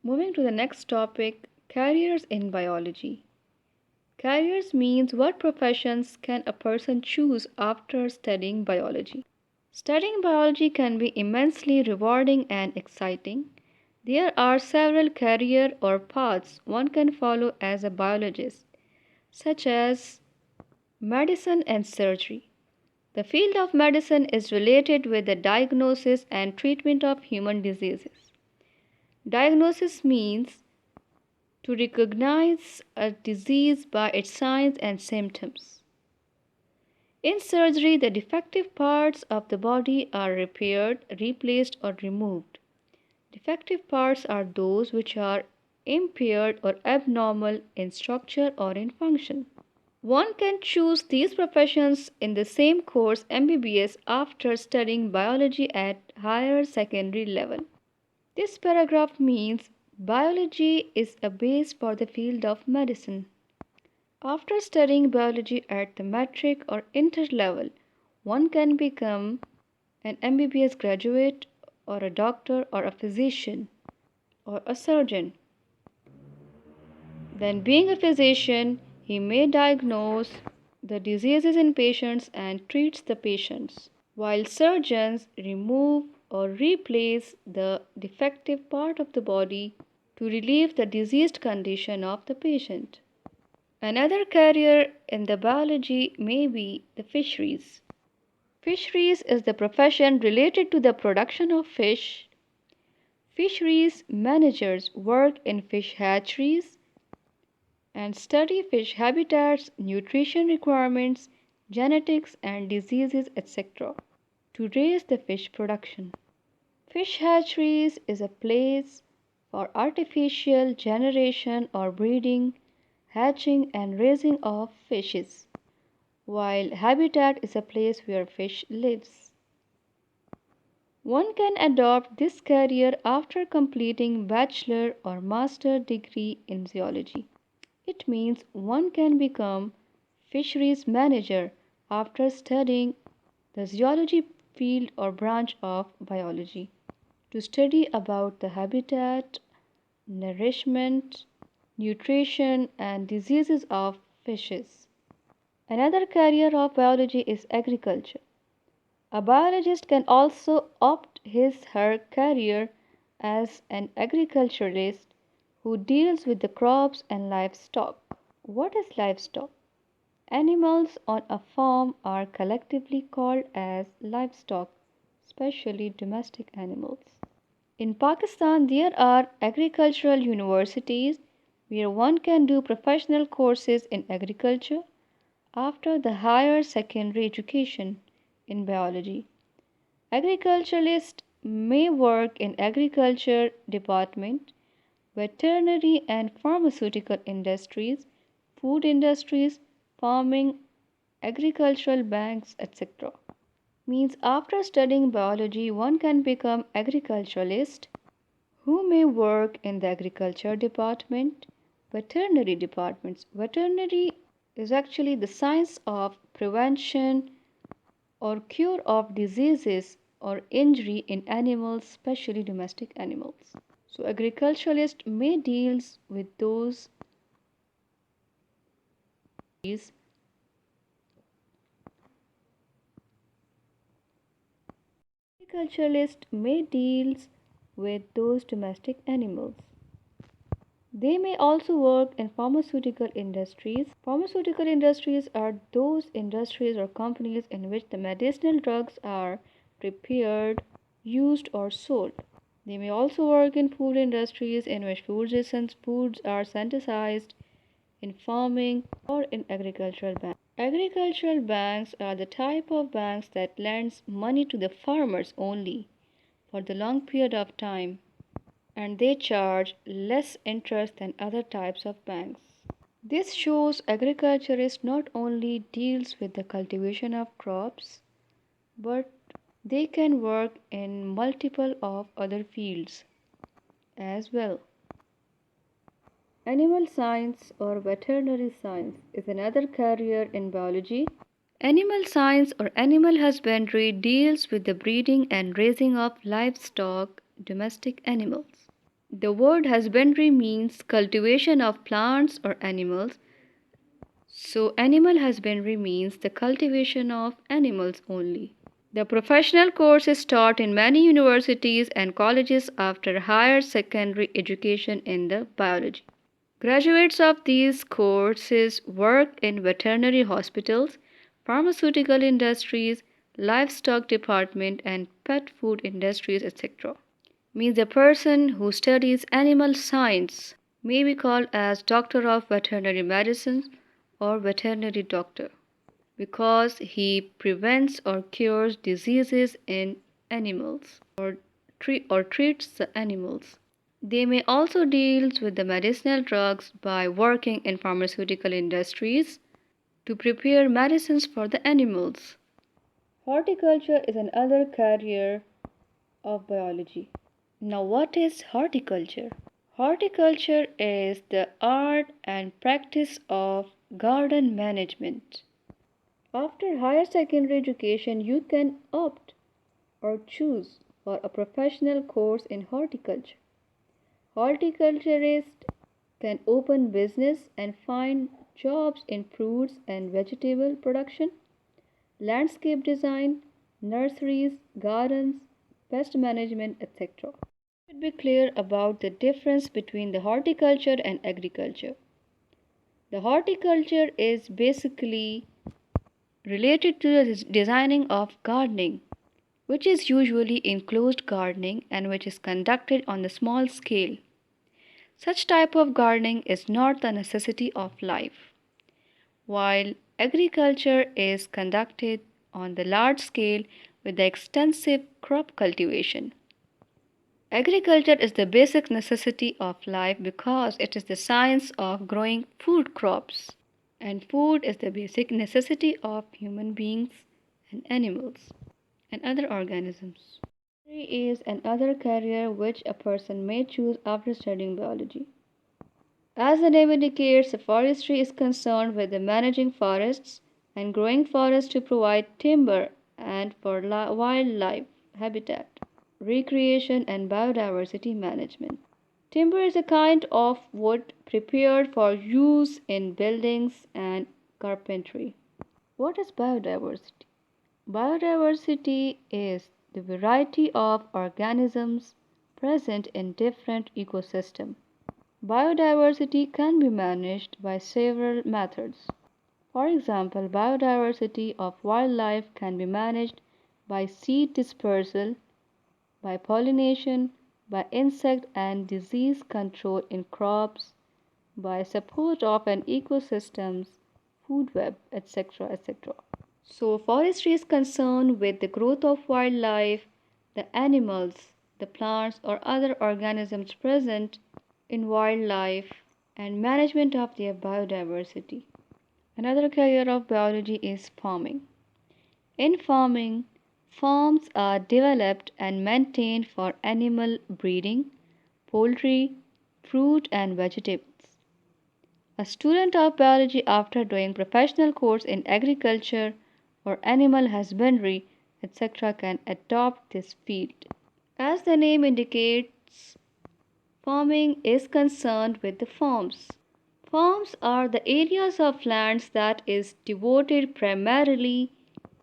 Moving to the next topic, careers in biology. Careers means what professions can a person choose after studying biology. Studying biology can be immensely rewarding and exciting. There are several career or paths one can follow as a biologist, such as medicine and surgery. The field of medicine is related with the diagnosis and treatment of human diseases. Diagnosis means to recognize a disease by its signs and symptoms. In surgery, the defective parts of the body are repaired, replaced, or removed. Defective parts are those which are impaired or abnormal in structure or in function. One can choose these professions in the same course MBBS after studying biology at higher secondary level. This paragraph means biology is a base for the field of medicine. After studying biology at the matric or inter level, one can become an MBBS graduate or a doctor or a physician or a surgeon. Then, being a physician, he may diagnose the diseases in patients and treats the patients, while surgeons remove or replace the defective part of the body to relieve the diseased condition of the patient. Another career in the biology may be the fisheries. Fisheries is the profession related to the production of fish. Fisheries managers work in fish hatcheries and study fish habitats, nutrition requirements, genetics and diseases, etc. to raise the fish production. Fish hatcheries is a place for artificial generation or breeding, hatching and raising of fishes, while habitat is a place where fish lives. One can adopt this career after completing bachelor or master degree in zoology. It means one can become fisheries manager after studying the zoology field or branch of biology to study about the habitat, nourishment, nutrition and diseases of fishes. Another career of biology is agriculture. A biologist can also opt his/her career as an agriculturalist who deals with the crops and livestock. What is livestock? Animals on a farm are collectively called as livestock, especially domestic animals. In Pakistan, there are agricultural universities where one can do professional courses in agriculture after the higher secondary education in biology. Agriculturalists may work in agriculture department, veterinary and pharmaceutical industries, food industries, farming, agricultural banks, etc. Means after studying biology one can become agriculturalist who may work in the agriculture department, veterinary departments. Veterinary is actually the science of prevention or cure of diseases or injury in animals, especially domestic animals. So agriculturalist may deals with those agriculturalist may deals with those domestic animals. They may also work in pharmaceutical industries. Pharmaceutical industries are those industries or companies in which the medicinal drugs are prepared, used, or sold. They may also work in food industries in which foods are synthesized, in farming, or in agricultural banks. Agricultural banks are the type of banks that lends money to the farmers only for the long period of time, and they charge less interest than other types of banks. This shows agriculturists not only deals with the cultivation of crops, but they can work in multiple of other fields as well. Animal science or veterinary science is another career in biology. Animal science or animal husbandry deals with the breeding and raising of livestock, domestic animals. The word husbandry means cultivation of plants or animals, so animal husbandry means the cultivation of animals only. The professional course is taught in many universities and colleges after higher secondary education in the biology. Graduates of these courses work in veterinary hospitals, pharmaceutical industries, livestock department and pet food industries, etc. Means a person who studies animal science may be called as doctor of veterinary medicine or veterinary doctor because he prevents or cures diseases in animals or treats the animals. They may also deal with the medicinal drugs by working in pharmaceutical industries to prepare medicines for the animals. Horticulture is another career of biology. Now, what is horticulture? Horticulture is the art and practice of garden management. After higher secondary education, you can opt or choose for a professional course in horticulture. Horticulturists can open business and find jobs in fruits and vegetable production, landscape design, nurseries, gardens, pest management, etc. Should be clear about the difference between the horticulture and agriculture. The horticulture is basically related to the designing of gardening, which is usually enclosed gardening and which is conducted on the small scale. Such type of gardening is not the necessity of life, while agriculture is conducted on the large scale with the extensive crop cultivation. Agriculture is the basic necessity of life because it is the science of growing food crops, and food is the basic necessity of human beings and animals and other organisms. Forestry is another career which a person may choose after studying biology. As the name indicates, forestry is concerned with the managing forests and growing forests to provide timber and for wildlife habitat, recreation, and biodiversity management. Timber is a kind of wood prepared for use in buildings and carpentry. What is biodiversity? Biodiversity is the variety of organisms present in different ecosystems. Biodiversity can be managed by several methods. For example, biodiversity of wildlife can be managed by seed dispersal, by pollination, by insect and disease control in crops, by support of an ecosystem's food web, etc. etc. So, forestry is concerned with the growth of wildlife, the animals, the plants, or other organisms present in wildlife, and management of their biodiversity. Another career of biology is farming. In farming, farms are developed and maintained for animal breeding, poultry, fruit, and vegetables. A student of biology after doing professional course in agriculture or animal husbandry, etc., can adopt this field. As the name indicates, farming is concerned with the farms. Farms are the areas of lands that is devoted primarily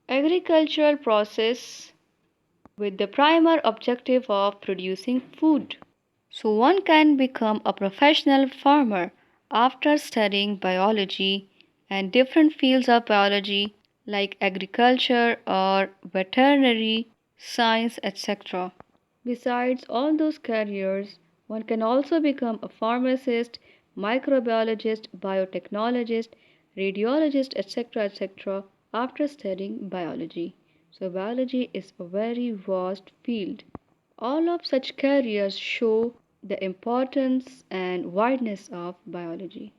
agricultural process with the primary objective of producing food. So one can become a professional farmer after studying biology and different fields of biology like agriculture or veterinary science, etc. Besides all those careers, one can also become a pharmacist, microbiologist, biotechnologist, radiologist, etc. after studying biology. So, biology is a very vast field. All of such careers show the importance and wideness of biology.